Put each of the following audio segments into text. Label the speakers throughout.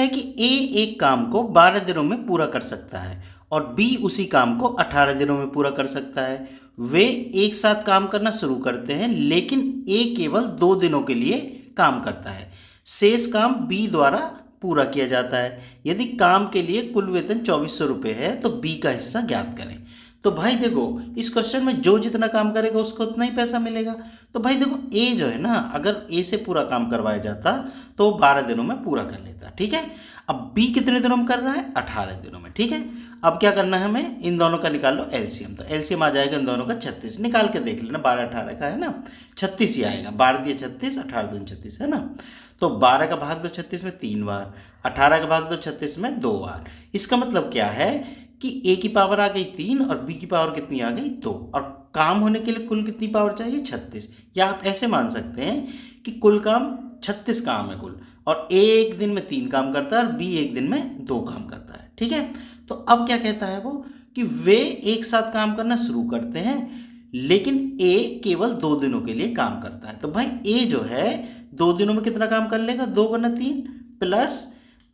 Speaker 1: है कि ए एक काम को 12 दिनों में पूरा कर सकता है और बी उसी काम को 18 दिनों में पूरा कर सकता है। वे एक साथ काम करना शुरू करते हैं लेकिन ए केवल 2 दिनों के लिए काम करता है। शेष काम बी द्वारा पूरा किया जाता है। यदि काम के लिए कुल वेतन 2400 रुपये है तो बी का हिस्सा ज्ञात करें। तो भाई देखो, इस क्वेश्चन में जो जितना काम करेगा उसको उतना ही पैसा मिलेगा। तो भाई देखो, ए जो है ना, अगर ए से पूरा काम करवाया जाता तो वो 12 दिनों में पूरा कर लेता, ठीक है। अब बी कितने दिनों में कर रहा है? 18 दिनों में, ठीक है। अब क्या करना है हमें? इन दोनों का निकाल लो एलसीएम। तो एलसीएम आ जाएगा इन दोनों का 36। निकाल के देख लेना, 12 18 का है ना, 36 ही आएगा। 12 दिए 36, 18 दूनी 36 है ना। तो 12 का भाग दो 36 में 3 बार, 18 का भाग दो 36 में 2 बार। इसका मतलब क्या है कि ए की पावर आ गई 3 और बी की पावर कितनी आ गई 2, और काम होने के लिए कुल कितनी पावर चाहिए? 36। या आप ऐसे मान सकते हैं कि कुल काम 36 काम है कुल, और ए एक दिन में 3 काम करता है और बी एक दिन में 2 काम करता है, ठीक है। तो अब क्या कहता है वो कि वे एक साथ काम करना शुरू करते हैं लेकिन ए केवल 2 दिनों के लिए काम करता है। तो भाई ए जो है 2 दिनों में कितना काम कर लेगा? 2 गुना 3 प्लस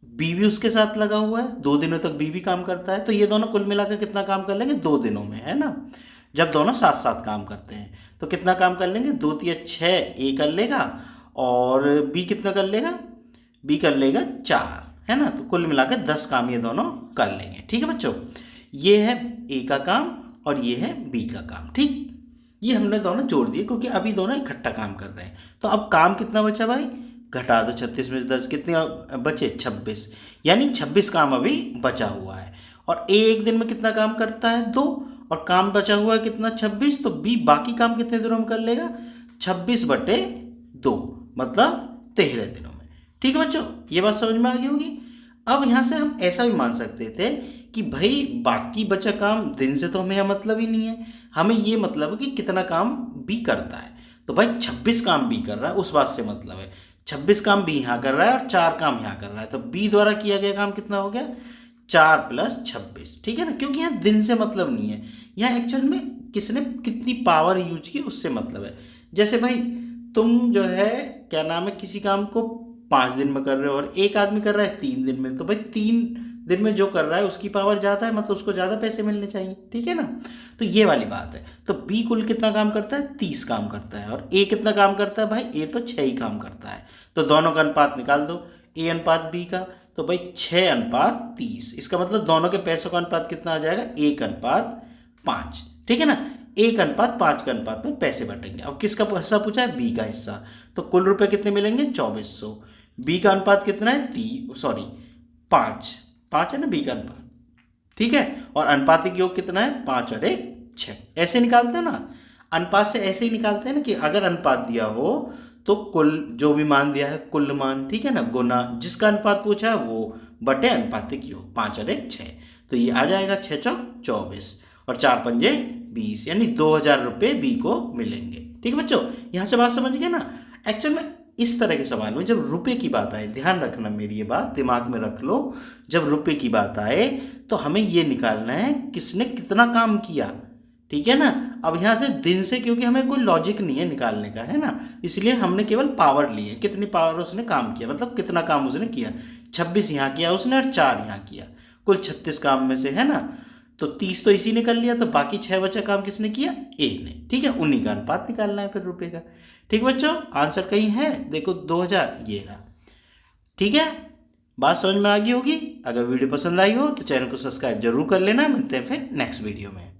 Speaker 1: बी भी उसके साथ लगा हुआ है, 2 दिनों तक बी भी काम करता है। तो ये दोनों कुल मिलाकर कितना काम कर लेंगे? 2 दिनों में, है ना। जब दोनों साथ साथ काम करते हैं तो कितना काम कर लेंगे? 2 तिया 6 ए कर लेगा और बी कितना कर लेगा? बी कर लेगा 4, है ना। तो कुल मिलाकर 10 काम ये दोनों कर लेंगे, ठीक है बच्चों। ये है ए का काम और ये है बी का काम, ठीक। ये हमने दोनों जोड़ दिए क्योंकि अभी दोनों इकट्ठा काम कर रहे हैं। तो अब काम कितना बचा भाई? घटा दो 36 में से 10, कितने बचे? 26। यानी 26 काम अभी बचा हुआ है। और ए एक दिन में कितना काम करता है? 2, और काम बचा हुआ है कितना? 26। तो बी बाकी काम कितने दिनों में कर लेगा? 26/2 मतलब 13 दिनों में, ठीक है बच्चों। ये बात समझ में आ गई होगी। अब यहाँ से हम ऐसा भी मान सकते थे कि भाई बाकी बचा काम दिन से तो हमें यह मतलब ही नहीं है, हमें ये मतलब है कि कितना काम बी करता है। तो भाई 26 काम बी कर रहा है, उस बात से मतलब है 26 काम बी यहाँ कर रहा है और 4 काम यहाँ कर रहा है। तो बी द्वारा किया गया काम कितना हो गया? 4 + 26, ठीक है ना। क्योंकि यहाँ दिन से मतलब नहीं है, यहाँ एक्चुअल में किसने कितनी पावर यूज की उससे मतलब है। जैसे भाई तुम जो है क्या नाम है, किसी काम को 5 दिन में कर रहे हो और एक आदमी कर रहा है 3 दिन में, तो भाई 3 दिन में जो कर रहा है उसकी पावर ज़्यादा है, मतलब उसको ज़्यादा पैसे मिलने चाहिए, ठीक है ना। तो ये वाली बात है। तो बी कुल कितना काम करता है? 30 काम करता है। और ए कितना काम करता है भाई? ए तो 6 ही काम करता है। तो दोनों का अनुपात निकाल दो, ए अनुपात बी का। तो भाई 6:30। इसका मतलब दोनों के पैसों का अनुपात कितना आ जाएगा? 1:5, ठीक है ना। 1:5 के अनुपात में पैसे बटेंगे। अब किसका हिस्सा पूछा है? बी का हिस्सा। तो कुल रुपए कितने मिलेंगे? 2400। बी का अनुपात कितना है? 5 है ना बी का अनुपात, ठीक है। और अनुपातिक योग कितना है? 5 और 1 6। ऐसे निकालते हो ना, अनुपात से ऐसे ही निकालते हैं ना कि अगर अनुपात दिया हो तो कुल जो भी मान दिया है कुल मान, ठीक है ना, गुना जिसका अनुपात पूछा है वो बटे अनुपातिक योग 5 और 1 6। तो ये आ जाएगा 6 चौक 24 और 4 पंजे 20, यानी 2000 रुपये बी को मिलेंगे, ठीक है बच्चों। यहाँ से बात समझ गए ना। एक्चुअल में इस तरह के सवाल में जब रुपए की बात आए, ध्यान रखना, मेरी ये बात दिमाग में रख लो, जब रुपए की बात आए तो हमें ये निकालना है किसने कितना काम किया, ठीक है ना। अब यहाँ से दिन से, क्योंकि हमें कोई लॉजिक नहीं है निकालने का, है ना, इसलिए हमने केवल पावर ली है, कितनी पावर उसने काम किया, मतलब कितना काम उसने किया। 26 यहाँ किया उसने और 4 यहाँ किया, कुल 36 काम में से, है ना। तो 30 तो इसी ने कर लिया, तो बाकी 6 बचा काम किसने किया? ए ने, ठीक है। उन्हीं का अनुपात निकालना है फिर रुपए का, ठीक बच्चों। आंसर कहीं है? देखो 2000 ये रहा, ठीक है। बात समझ में आ गई होगी। अगर वीडियो पसंद आई हो तो चैनल को सब्सक्राइब जरूर कर लेना। मिलते हैं फिर नेक्स्ट वीडियो में।